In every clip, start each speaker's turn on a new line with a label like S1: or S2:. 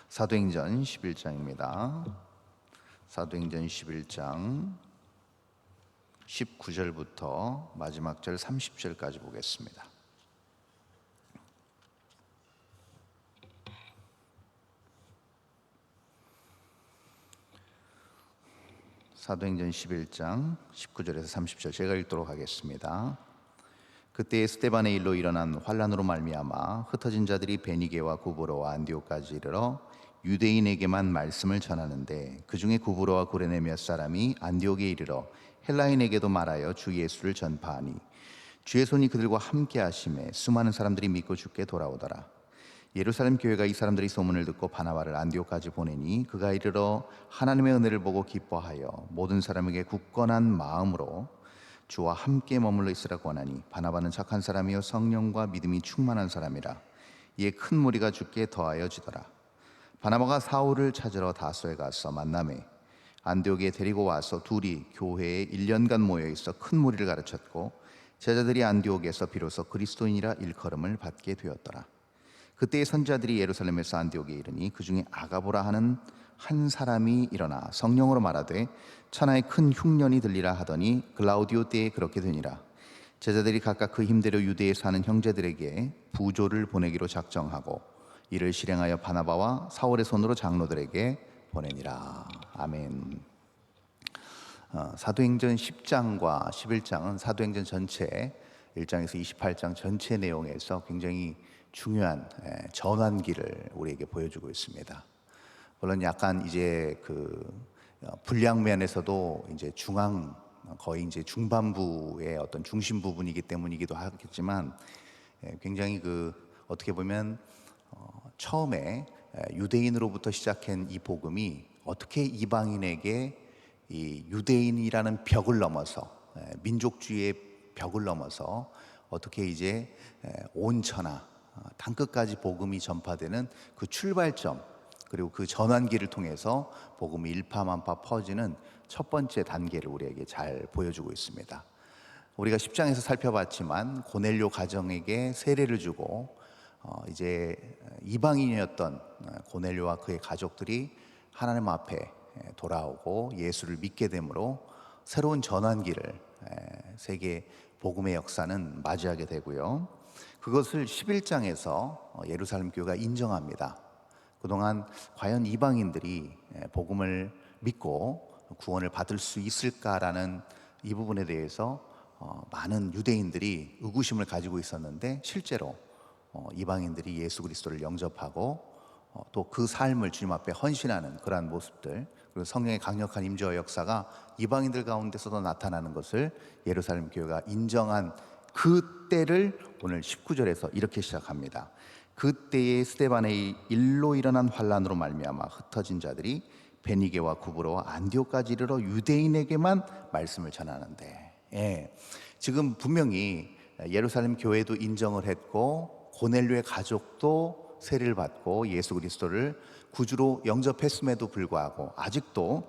S1: 사도행전 11장입니다. 사도행전 11장 19절부터 마지막 절 30절까지 보겠습니다. 사도행전 11장 19절에서 30절 제가 읽도록 하겠습니다. 그때 스데반의 일로 일어난 환란으로 말미암아 흩어진 자들이 베니게와 구브로와 안디옥까지 이르러 유대인에게만 말씀을 전하는데 그 중에 구브로와 구레네 몇 사람이 안디옥에 이르러 헬라인에게도 말하여 주 예수를 전파하니 주의 손이 그들과 함께 하심에 수많은 사람들이 믿고 주께 돌아오더라. 예루살렘 교회가 이 사람들이 소문을 듣고 바나바를 안디옥까지 보내니 그가 이르러 하나님의 은혜를 보고 기뻐하여 모든 사람에게 굳건한 마음으로 주와 함께 머물러 있으라 권하니 바나바는 착한 사람이요 성령과 믿음이 충만한 사람이라. 이에 큰 무리가 주께 더하여지더라. 바나바가 사울을 찾으러 다소에 가서 만나매 안디옥에 데리고 와서 둘이 교회에 1년간 모여 있어 큰 무리를 가르쳤고 제자들이 안디옥에서 비로소 그리스도인이라 일컬음을 받게 되었더라. 그때의 선지자들이 예루살렘에서 안디옥에 이르니 그 중에 아가보라 하는 한 사람이 일어나 성령으로 말하되 천하에 큰 흉년이 들리라 하더니 글라우디오 때에 그렇게 되니라. 제자들이 각각 그 힘대로 유대에 사는 형제들에게 부조를 보내기로 작정하고 이를 실행하여 바나바와 사울의 손으로 장로들에게 보내니라. 아멘. 사도행전 10장과 11장은 사도행전 전체 1장에서 28장 전체 내용에서 굉장히 중요한 전환기를 우리에게 보여주고 있습니다. 물론 약간 이제 그 분량 면에서도 이제 거의 이제 중반부의 어떤 중심 부분이기 때문이기도 하겠지만 굉장히 어떻게 보면 처음에 유대인으로부터 시작한 이 복음이 어떻게 이방인에게 이 유대인이라는 벽을 넘어서 민족주의의 벽을 넘어서 어떻게 이제 온 천하 땅끝까지 복음이 전파되는 그 출발점, 그리고 그 전환기를 통해서 복음이 일파만파 퍼지는 첫 번째 단계를 우리에게 잘 보여주고 있습니다. 우리가 10장에서 살펴봤지만 고넬료 가정에게 세례를 주고 이제 이방인이었던 고넬료와 그의 가족들이 하나님 앞에 돌아오고 예수를 믿게 되므로 새로운 전환기를 세계 복음의 역사는 맞이하게 되고요. 그것을 11장에서 예루살렘 교회가 인정합니다. 그동안 과연 이방인들이 복음을 믿고 구원을 받을 수 있을까라는 이 부분에 대해서 많은 유대인들이 의구심을 가지고 있었는데 실제로 이방인들이 예수 그리스도를 영접하고 또 그 삶을 주님 앞에 헌신하는 그러한 모습들, 그리고 성령의 강력한 임재와 역사가 이방인들 가운데서도 나타나는 것을 예루살렘 교회가 인정한 그 때를 오늘 19절에서 이렇게 시작합니다. 그때에 스데반의 일로 일어난 환란으로 말미암아 흩어진 자들이 베니게와 구브로와 안디옥까지 이르러 유대인에게만 말씀을 전하는데, 지금 분명히 예루살렘 교회도 인정을 했고 고넬료의 가족도 세례를 받고 예수 그리스도를 구주로 영접했음에도 불구하고 아직도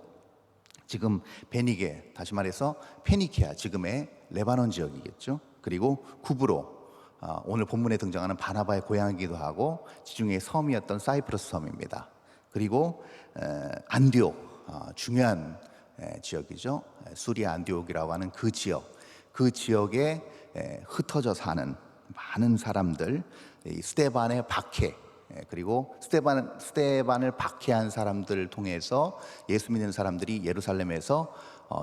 S1: 지금 베니게, 다시 말해서 페니키아, 지금의 레바논 지역이겠죠. 그리고 구브로, 오늘 본문에 등장하는 바나바의 고향이기도 하고 지중해의 섬이었던 사이프러스 섬입니다. 그리고 안디옥, 중요한 지역이죠. 수리아 안디옥이라고 하는 그 지역에 흩어져 사는 많은 사람들, 이 스데반의 박해, 그리고 스데반을 박해한 사람들을 통해서 예수 믿는 사람들이 예루살렘에서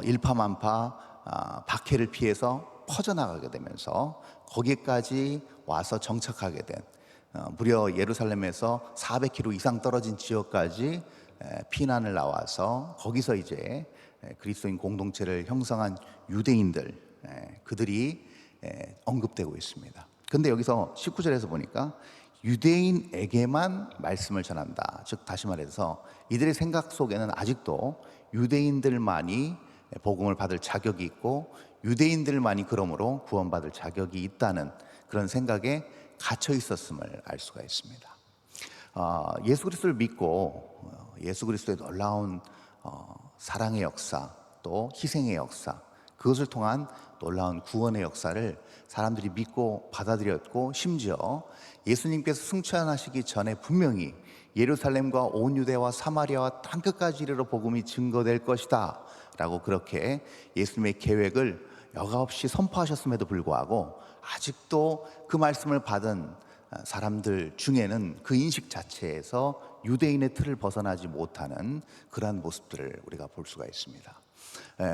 S1: 일파만파 박해를 피해서 퍼져나가게 되면서 거기까지 와서 정착하게 된, 무려 예루살렘에서 400km 이상 떨어진 지역까지 피난을 나와서 거기서 이제 그리스도인 공동체를 형성한 유대인들, 그들이 언급되고 있습니다. 근데 여기서 19절에서 보니까 유대인에게만 말씀을 전한다. 즉 다시 말해서 이들의 생각 속에는 아직도 유대인들만이 복음을 받을 자격이 있고 유대인들만이 그러므로 구원받을 자격이 있다는 그런 생각에 갇혀 있었음을 알 수가 있습니다. 예수 그리스도를 믿고 예수 그리스도의 놀라운 사랑의 역사, 또 희생의 역사, 그것을 통한 놀라운 구원의 역사를 사람들이 믿고 받아들였고, 심지어 예수님께서 승천하시기 전에 분명히 예루살렘과 온 유대와 사마리아와 땅끝까지 이르러 복음이 증거될 것이다 라고 그렇게 예수님의 계획을 여과없이 선포하셨음에도 불구하고 아직도 그 말씀을 받은 사람들 중에는 그 인식 자체에서 유대인의 틀을 벗어나지 못하는 그러한 모습들을 우리가 볼 수가 있습니다.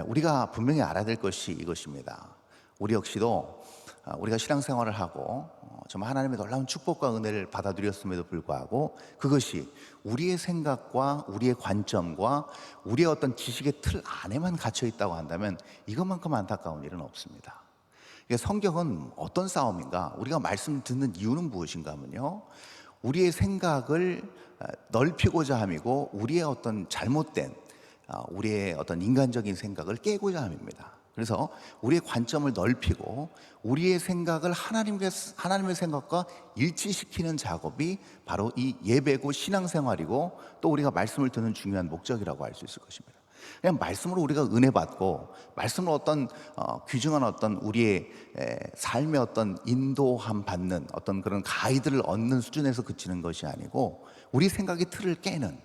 S1: 우리가 분명히 알아야 될 것이 이것입니다. 우리 역시도 우리가 신앙생활을 하고 정말 하나님의 놀라운 축복과 은혜를 받아들였음에도 불구하고 그것이 우리의 생각과 우리의 관점과 우리의 어떤 지식의 틀 안에만 갇혀 있다고 한다면 이것만큼 안타까운 일은 없습니다. 성경은 어떤 싸움인가? 우리가 말씀 듣는 이유는 무엇인가 하면요, 우리의 생각을 넓히고자 함이고 우리의 어떤 잘못된 우리의 어떤 인간적인 생각을 깨고자 함입니다. 그래서 우리의 관점을 넓히고 우리의 생각을 하나님의 생각과 일치시키는 작업이 바로 이 예배고 신앙생활이고 또 우리가 말씀을 듣는 중요한 목적이라고 할 수 있을 것입니다. 그냥 말씀으로 우리가 은혜 받고 말씀으로 어떤 귀중한 어떤 우리의 삶의 어떤 인도함 받는 어떤 그런 가이드를 얻는 수준에서 그치는 것이 아니고 우리 생각의 틀을 깨는,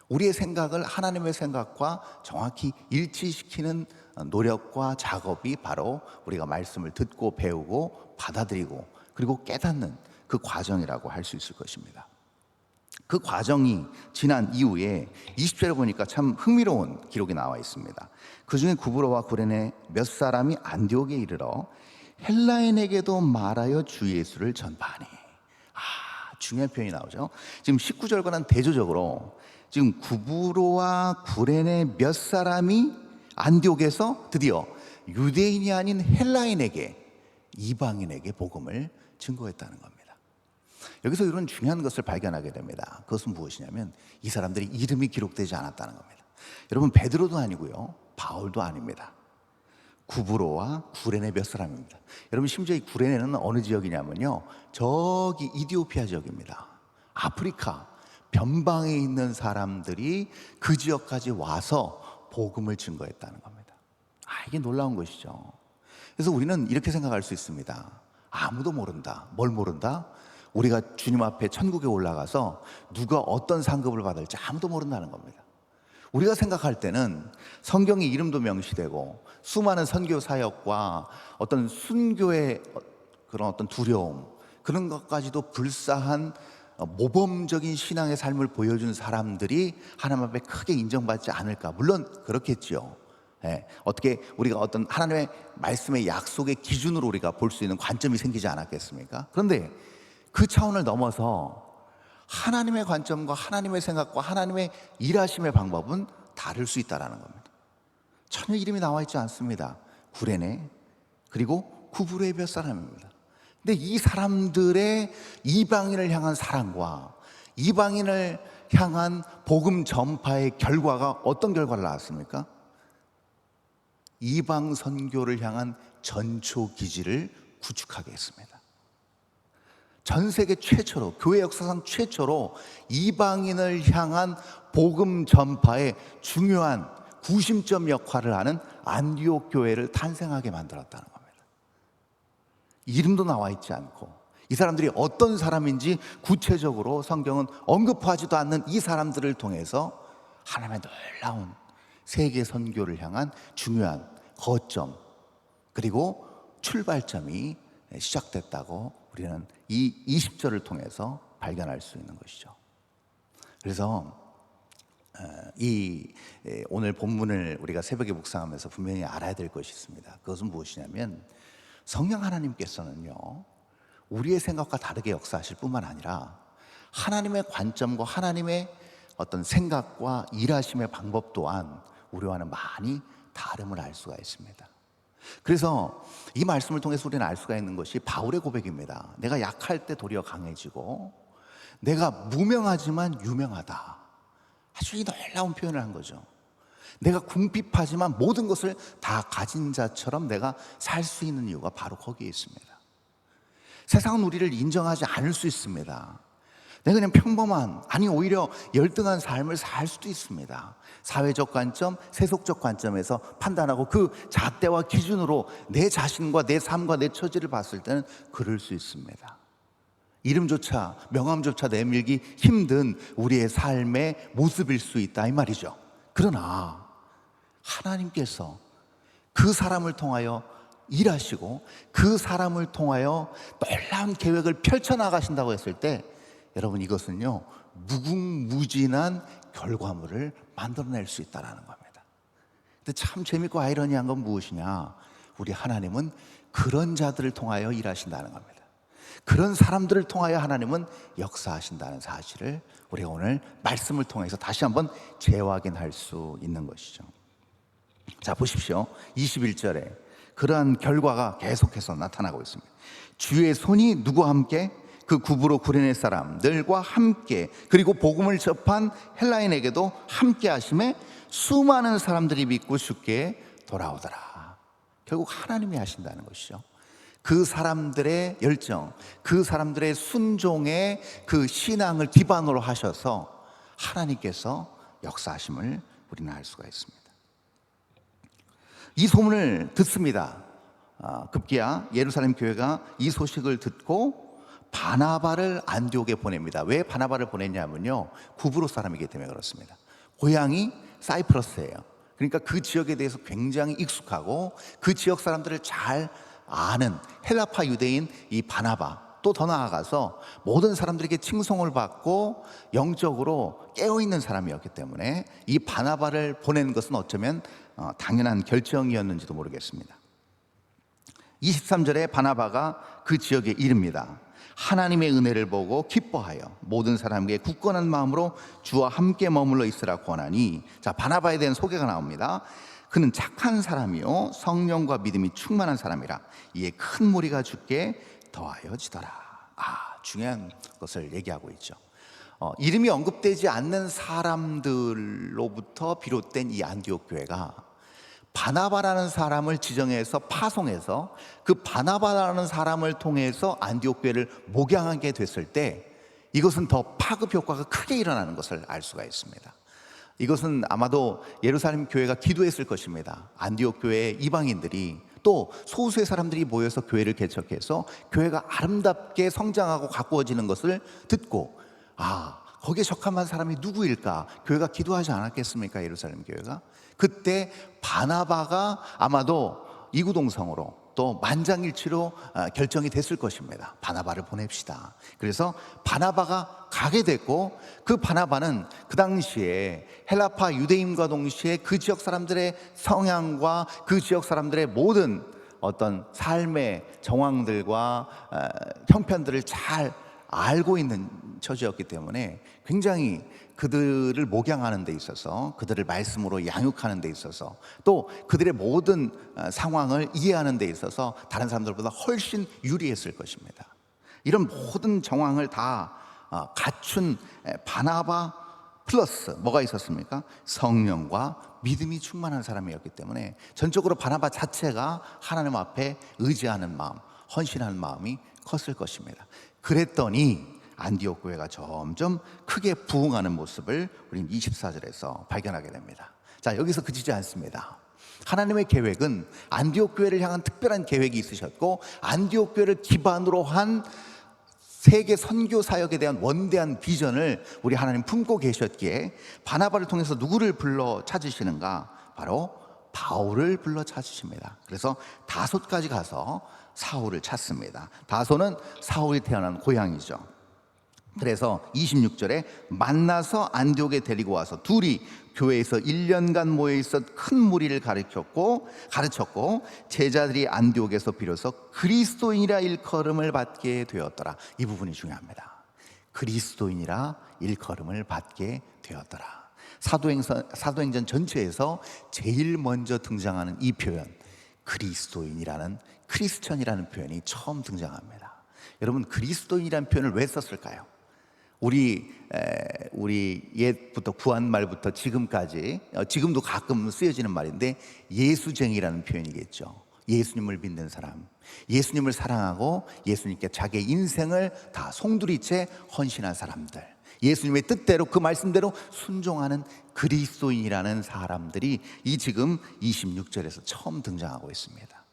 S1: 우리의 생각을 하나님의 생각과 정확히 일치시키는 노력과 작업이 바로 우리가 말씀을 듣고 배우고 받아들이고 그리고 깨닫는 그 과정이라고 할 수 있을 것입니다. 그 과정이 지난 이후에 20절에 보니까 참 흥미로운 기록이 나와 있습니다. 그 중에 구브로와 구레네 몇 사람이 안디옥에 이르러 헬라인에게도 말하여 주 예수를 전파하니. 중요한 표현이 나오죠. 지금 19절과는 대조적으로 지금 구브로와 구레네 몇 사람이 안디옥에서 드디어 유대인이 아닌 헬라인에게, 이방인에게 복음을 증거했다는 겁니다. 여기서 이런 중요한 것을 발견하게 됩니다. 그것은 무엇이냐면 이 사람들이 이름이 기록되지 않았다는 겁니다. 여러분, 베드로도 아니고요, 바울도 아닙니다. 구브로와 구레네 몇 사람입니다. 여러분, 심지어 이 구레네는 어느 지역이냐면요, 저기 이디오피아 지역입니다. 아프리카 변방에 있는 사람들이 그 지역까지 와서 복음을 증거했다는 겁니다. 이게 놀라운 것이죠. 그래서 우리는 이렇게 생각할 수 있습니다. 아무도 모른다. 뭘 모른다? 우리가 주님 앞에 천국에 올라가서 누가 어떤 상급을 받을지 아무도 모른다는 겁니다. 우리가 생각할 때는 성경에 이름도 명시되고 수많은 선교 사역과 어떤 순교의 그런 어떤 두려움, 그런 것까지도 불사한 모범적인 신앙의 삶을 보여준 사람들이 하나님 앞에 크게 인정받지 않을까? 물론 그렇겠지요. 어떻게 우리가 어떤 하나님의 말씀의 약속의 기준으로 우리가 볼 수 있는 관점이 생기지 않았겠습니까? 그런데 그 차원을 넘어서 하나님의 관점과 하나님의 생각과 하나님의 일하심의 방법은 다를 수 있다는 겁니다. 전혀 이름이 나와 있지 않습니다. 구레네 그리고 구브로의 몇 사람입니다. 근데 이 사람들의 이방인을 향한 사랑과 이방인을 향한 복음 전파의 결과가 어떤 결과를 낳았습니까? 이방 선교를 향한 전초 기지를 구축하게 했습니다. 전 세계 최초로, 교회 역사상 최초로 이방인을 향한 복음 전파의 중요한 구심점 역할을 하는 안디옥 교회를 탄생하게 만들었다는 겁니다. 이름도 나와 있지 않고 이 사람들이 어떤 사람인지 구체적으로 성경은 언급하지도 않는 이 사람들을 통해서 하나님의 놀라운 세계 선교를 향한 중요한 거점 그리고 출발점이 시작됐다고 우리는 이 20절을 통해서 발견할 수 있는 것이죠. 그래서 오늘 본문을 우리가 새벽에 묵상하면서 분명히 알아야 될 것이 있습니다. 그것은 무엇이냐면 성령 하나님께서는요, 우리의 생각과 다르게 역사하실 뿐만 아니라 하나님의 관점과 하나님의 어떤 생각과 일하심의 방법 또한 우리와는 많이 다름을 알 수가 있습니다. 그래서 이 말씀을 통해서 우리는 알 수가 있는 것이 바울의 고백입니다. 내가 약할 때 도리어 강해지고 내가 무명하지만 유명하다. 아주 이 놀라운 표현을 한 거죠. 내가 궁핍하지만 모든 것을 다 가진 자처럼 내가 살 수 있는 이유가 바로 거기에 있습니다. 세상은 우리를 인정하지 않을 수 있습니다. 내가 그냥 평범한, 아니 오히려 열등한 삶을 살 수도 있습니다. 사회적 관점, 세속적 관점에서 판단하고 그 잣대와 기준으로 내 자신과 내 삶과 내 처지를 봤을 때는 그럴 수 있습니다. 이름조차 명함조차 내밀기 힘든 우리의 삶의 모습일 수 있다 이 말이죠. 그러나 하나님께서 그 사람을 통하여 일하시고 그 사람을 통하여 놀라운 계획을 펼쳐나가신다고 했을 때 여러분, 이것은요 무궁무진한 결과물을 만들어낼 수 있다는 겁니다. 근데 참 재밌고 아이러니한 건 무엇이냐, 우리 하나님은 그런 자들을 통하여 일하신다는 겁니다. 그런 사람들을 통하여 하나님은 역사하신다는 사실을 우리가 오늘 말씀을 통해서 다시 한번 재확인할 수 있는 것이죠. 자, 보십시오. 21절에 그러한 결과가 계속해서 나타나고 있습니다. 주의 손이 누구와 함께? 그 구브로 구레네 사람들과 함께, 그리고 복음을 접한 헬라인에게도 함께 하심에 수많은 사람들이 믿고 죽게 돌아오더라. 결국 하나님이 하신다는 것이죠. 그 사람들의 열정, 그 사람들의 순종의 그 신앙을 기반으로 하셔서 하나님께서 역사하심을 우리는 알 수가 있습니다. 이 소문을 듣습니다. 급기야 예루살렘 교회가 이 소식을 듣고 바나바를 안디옥에 보냅니다. 왜 바나바를 보냈냐면요, 구브로 사람이기 때문에 그렇습니다. 고향이 사이프러스예요. 그러니까 그 지역에 대해서 굉장히 익숙하고 그 지역 사람들을 잘 아는 헬라파 유대인 이 바나바, 또 더 나아가서 모든 사람들에게 칭송을 받고 영적으로 깨어있는 사람이었기 때문에 이 바나바를 보낸 것은 어쩌면 당연한 결정이었는지도 모르겠습니다. 23절에 바나바가 그 지역에 이릅니다. 하나님의 은혜를 보고 기뻐하여 모든 사람에게 굳건한 마음으로 주와 함께 머물러 있으라 권하니, 자, 바나바에 대한 소개가 나옵니다. 그는 착한 사람이요 성령과 믿음이 충만한 사람이라 이에 큰 무리가 죽게 더하여지더라. 중요한 것을 얘기하고 있죠. 이름이 언급되지 않는 사람들로부터 비롯된 이 안디옥 교회가 바나바라는 사람을 지정해서 파송해서 그 바나바라는 사람을 통해서 안디옥 교회를 목양하게 됐을 때 이것은 더 파급 효과가 크게 일어나는 것을 알 수가 있습니다. 이것은 아마도 예루살렘 교회가 기도했을 것입니다. 안디옥 교회의 이방인들이 또 소수의 사람들이 모여서 교회를 개척해서 교회가 아름답게 성장하고 가꾸어지는 것을 듣고, 거기에 적합한 사람이 누구일까? 교회가 기도하지 않았겠습니까? 예루살렘 교회가. 그때 바나바가 아마도 이구동성으로 또 만장일치로 결정이 됐을 것입니다. 바나바를 보냅시다. 그래서 바나바가 가게 됐고, 그 바나바는 그 당시에 헬라파 유대인과 동시에 그 지역 사람들의 성향과 그 지역 사람들의 모든 어떤 삶의 정황들과 형편들을 잘 알고 있는 처지였기 때문에 굉장히 그들을 목양하는 데 있어서, 그들을 말씀으로 양육하는 데 있어서, 또 그들의 모든 상황을 이해하는 데 있어서 다른 사람들보다 훨씬 유리했을 것입니다. 이런 모든 정황을 다 갖춘 바나바 플러스 뭐가 있었습니까? 성령과 믿음이 충만한 사람이었기 때문에 전적으로 바나바 자체가 하나님 앞에 의지하는 마음, 헌신하는 마음이 컸을 것입니다. 그랬더니 안디옥 교회가 점점 크게 부흥하는 모습을 우리는 24절에서 발견하게 됩니다. 자, 여기서 그치지 않습니다. 하나님의 계획은 안디옥 교회를 향한 특별한 계획이 있으셨고, 안디옥 교회를 기반으로 한 세계 선교 사역에 대한 원대한 비전을 우리 하나님 품고 계셨기에 바나바를 통해서 누구를 불러 찾으시는가? 바로 바울을 불러 찾으십니다. 그래서 다소까지 가서 사울을 찾습니다. 다소는 사울이 태어난 고향이죠. 그래서 26절에 만나서 안디옥에 데리고 와서 둘이 교회에서 1년간 모여 있어 큰 무리를 가르쳤고 제자들이 안디옥에서 비로소 그리스도인이라 일컬음을 받게 되었더라. 이 부분이 중요합니다. 그리스도인이라 일컬음을 받게 되었더라. 사도행전 전체에서 제일 먼저 등장하는 이 표현, 그리스도인이라는, 크리스천이라는 표현이 처음 등장합니다. 여러분, 그리스도인이라는 표현을 왜 썼을까요? 우리 옛부터 구한말부터 지금까지, 지금도 가끔 쓰여지는 말인데 예수쟁이라는 표현이겠죠. 예수님을 믿는 사람, 예수님을 사랑하고 예수님께 자기의 인생을 다 송두리째 헌신한 사람들, 예수님의 뜻대로 그 말씀대로 순종하는 그리스도인이라는 사람들이 이 지금 26절에서 처음 등장하고 있습니다.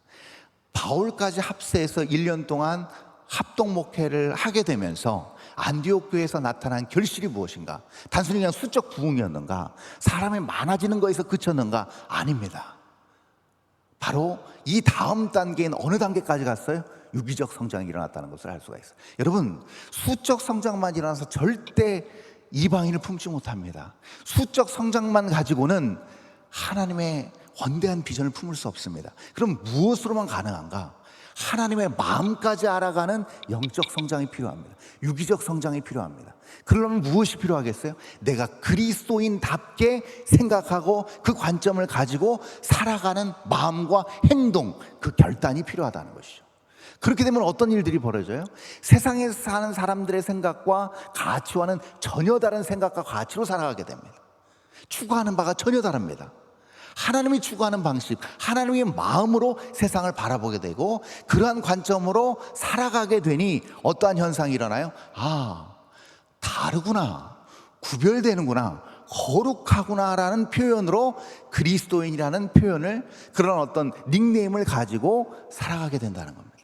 S1: 바울까지 합세해서 1년 동안 합동 목회를 하게 되면서 안디옥 교회에서 나타난 결실이 무엇인가? 단순히 그냥 수적 부흥이었는가? 사람이 많아지는 거에서 그쳤는가? 아닙니다. 바로 이 다음 단계인 어느 단계까지 갔어요? 유기적 성장이 일어났다는 것을 알 수가 있어요. 여러분, 수적 성장만 일어나서 절대 이방인을 품지 못합니다. 수적 성장만 가지고는 하나님의 원대한 비전을 품을 수 없습니다. 그럼 무엇으로만 가능한가? 하나님의 마음까지 알아가는 영적 성장이 필요합니다. 유기적 성장이 필요합니다. 그러려면 무엇이 필요하겠어요? 내가 그리스도인답게 생각하고 그 관점을 가지고 살아가는 마음과 행동, 그 결단이 필요하다는 것이죠. 그렇게 되면 어떤 일들이 벌어져요? 세상에서 사는 사람들의 생각과 가치와는 전혀 다른 생각과 가치로 살아가게 됩니다. 추구하는 바가 전혀 다릅니다. 하나님이 추구하는 방식, 하나님의 마음으로 세상을 바라보게 되고 그러한 관점으로 살아가게 되니 어떠한 현상이 일어나요? 아, 다르구나, 구별되는구나, 거룩하구나라는 표현으로 그리스도인이라는 표현을, 그런 어떤 닉네임을 가지고 살아가게 된다는 겁니다.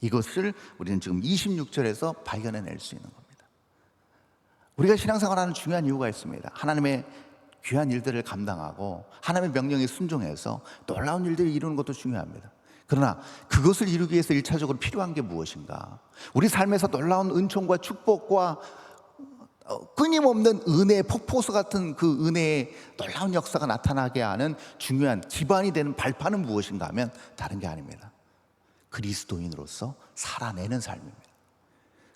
S1: 이것을 우리는 지금 26절에서 발견해낼 수 있는 겁니다. 우리가 신앙생활하는 중요한 이유가 있습니다. 하나님의 귀한 일들을 감당하고 하나님의 명령에 순종해서 놀라운 일들을 이루는 것도 중요합니다. 그러나 그것을 이루기 위해서 1차적으로 필요한 게 무엇인가? 우리 삶에서 놀라운 은총과 축복과 끊임없는 은혜의 폭포수 같은 그 은혜의 놀라운 역사가 나타나게 하는 중요한 기반이 되는 발판은 무엇인가 하면 다른 게 아닙니다. 그리스도인으로서 살아내는 삶입니다.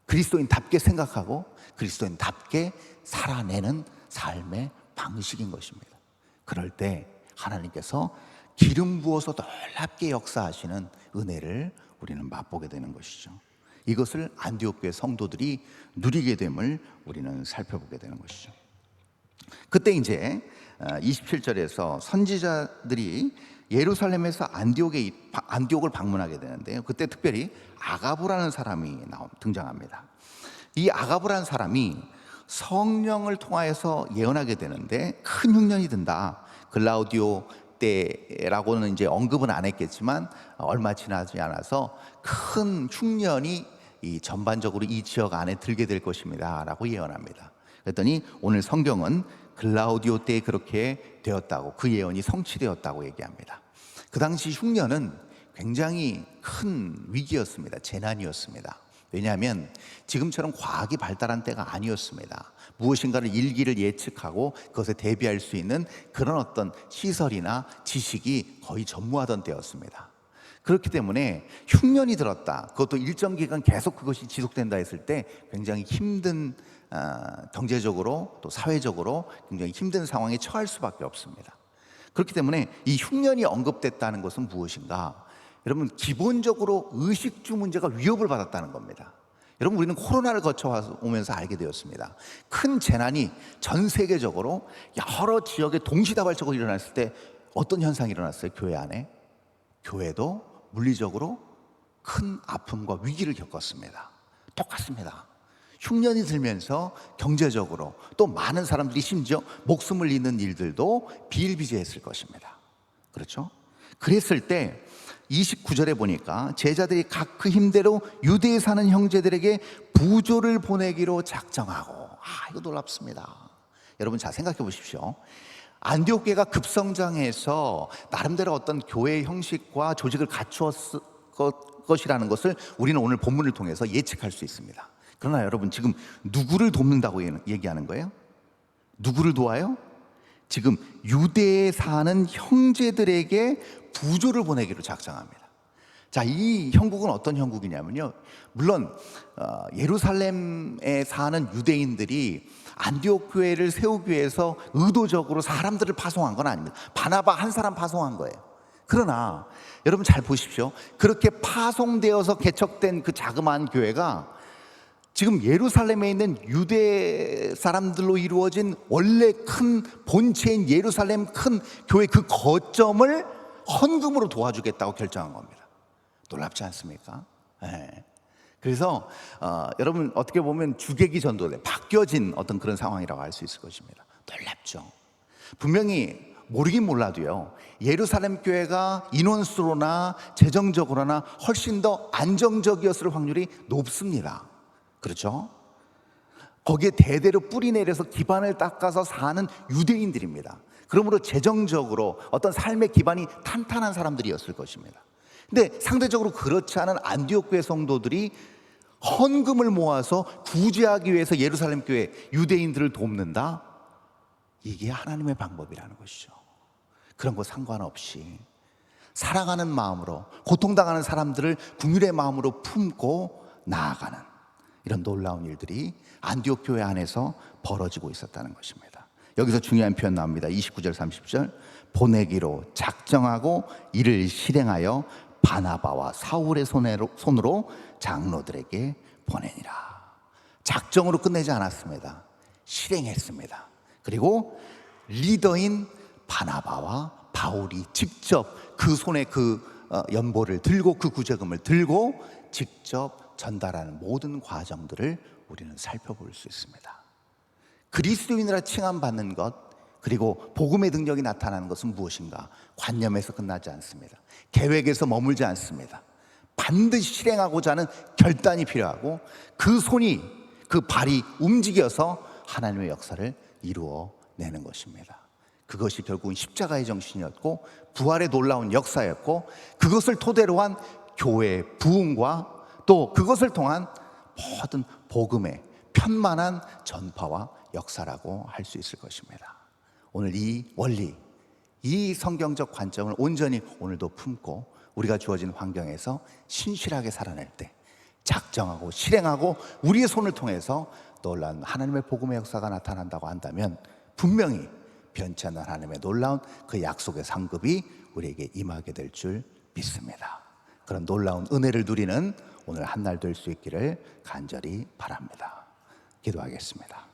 S1: 그리스도인답게 생각하고 그리스도인답게 살아내는 삶의 방식인 것입니다. 그럴 때 하나님께서 기름 부어서 놀랍게 역사하시는 은혜를 우리는 맛보게 되는 것이죠. 이것을 안디옥 교회 성도들이 누리게 됨을 우리는 살펴보게 되는 것이죠. 그때 이제 27절에서 선지자들이 예루살렘에서 안디옥을 방문하게 되는데요. 그때 특별히 아가부라는 사람이 등장합니다. 이 아가부라는 사람이 성령을 통하여서 예언하게 되는데 큰 흉년이 든다. 글라우디오 때라고는 이제 언급은 안 했겠지만 얼마 지나지 않아서 큰 흉년이 전반적으로 이 지역 안에 들게 될 것입니다 라고 예언합니다. 그랬더니 오늘 성경은 글라우디오 때에 그렇게 되었다고, 그 예언이 성취되었다고 얘기합니다. 그 당시 흉년은 굉장히 큰 위기였습니다. 재난이었습니다. 왜냐하면 지금처럼 과학이 발달한 때가 아니었습니다. 무엇인가를 일기를 예측하고 그것에 대비할 수 있는 그런 어떤 시설이나 지식이 거의 전무하던 때였습니다. 그렇기 때문에 흉년이 들었다, 그것도 일정 기간 계속 그것이 지속된다 했을 때 굉장히 힘든, 경제적으로 또 사회적으로 굉장히 힘든 상황에 처할 수밖에 없습니다. 그렇기 때문에 이 흉년이 언급됐다는 것은 무엇인가? 여러분, 기본적으로 의식주 문제가 위협을 받았다는 겁니다. 여러분, 우리는 코로나를 거쳐오면서 알게 되었습니다. 큰 재난이 전 세계적으로 여러 지역에 동시다발적으로 일어났을 때 어떤 현상이 일어났어요? 교회 안에 교회도 물리적으로 큰 아픔과 위기를 겪었습니다. 똑같습니다. 흉년이 들면서 경제적으로 또 많은 사람들이 심지어 목숨을 잃는 일들도 비일비재했을 것입니다. 그렇죠? 그랬을 때 29절에 보니까 제자들이 각 그 힘대로 유대에 사는 형제들에게 부조를 보내기로 작정하고, 이거 놀랍습니다. 여러분, 잘 생각해 보십시오. 안디옥 교회가 급성장해서 나름대로 어떤 교회 형식과 조직을 갖추었을 것이라는 것을 우리는 오늘 본문을 통해서 예측할 수 있습니다. 그러나 여러분, 지금 누구를 돕는다고 얘기하는 거예요? 누구를 도와요? 지금 유대에 사는 형제들에게 부조를 보내기로 작정합니다. 자, 이 형국은 어떤 형국이냐면요, 물론 예루살렘에 사는 유대인들이 안디옥 교회를 세우기 위해서 의도적으로 사람들을 파송한 건 아닙니다. 바나바 한 사람 파송한 거예요. 그러나 여러분 잘 보십시오. 그렇게 파송되어서 개척된 그 자그마한 교회가 지금 예루살렘에 있는 유대 사람들로 이루어진 원래 큰 본체인 예루살렘 큰 교회 그 거점을 헌금으로 도와주겠다고 결정한 겁니다. 놀랍지 않습니까? 네. 그래서 여러분 어떻게 보면 주객이 전도돼 바뀌어진 어떤 그런 상황이라고 할 수 있을 것입니다. 놀랍죠. 분명히 모르긴 몰라도요, 예루살렘 교회가 인원수로나 재정적으로나 훨씬 더 안정적이었을 확률이 높습니다. 그렇죠? 거기에 대대로 뿌리 내려서 기반을 닦아서 사는 유대인들입니다. 그러므로 재정적으로 어떤 삶의 기반이 탄탄한 사람들이었을 것입니다. 근데 상대적으로 그렇지 않은 안디옥 교회 성도들이 헌금을 모아서 구제하기 위해서 예루살렘 교회 유대인들을 돕는다? 이게 하나님의 방법이라는 것이죠. 그런 거 상관없이 사랑하는 마음으로, 고통당하는 사람들을 긍휼의 마음으로 품고 나아가는 이런 놀라운 일들이 안디옥 교회 안에서 벌어지고 있었다는 것입니다. 여기서 중요한 표현 나옵니다. 29절 30절 보내기로 작정하고 이를 실행하여 바나바와 사울의 손으로 장로들에게 보내니라. 작정으로 끝내지 않았습니다. 실행했습니다. 그리고 리더인 바나바와 바울이 직접 그 손에 그 연보를 들고 그 구제금을 들고 직접 전달하는 모든 과정들을 우리는 살펴볼 수 있습니다. 그리스도인이라 칭함받는 것, 그리고 복음의 능력이 나타나는 것은 무엇인가? 관념에서 끝나지 않습니다. 계획에서 머물지 않습니다. 반드시 실행하고자 하는 결단이 필요하고 그 손이, 그 발이 움직여서 하나님의 역사를 이루어내는 것입니다. 그것이 결국은 십자가의 정신이었고 부활의 놀라운 역사였고, 그것을 토대로 한 교회의 부흥과 또 그것을 통한 모든 복음의 편만한 전파와 역사라고 할 수 있을 것입니다. 오늘 이 원리, 이 성경적 관점을 온전히 오늘도 품고 우리가 주어진 환경에서 신실하게 살아낼 때 작정하고 실행하고 우리의 손을 통해서 놀라운 하나님의 복음의 역사가 나타난다고 한다면 분명히 변치 않는 하나님의 놀라운 그 약속의 상급이 우리에게 임하게 될 줄 믿습니다. 그런 놀라운 은혜를 누리는 오늘 한 날 될 수 있기를 간절히 바랍니다. 기도하겠습니다.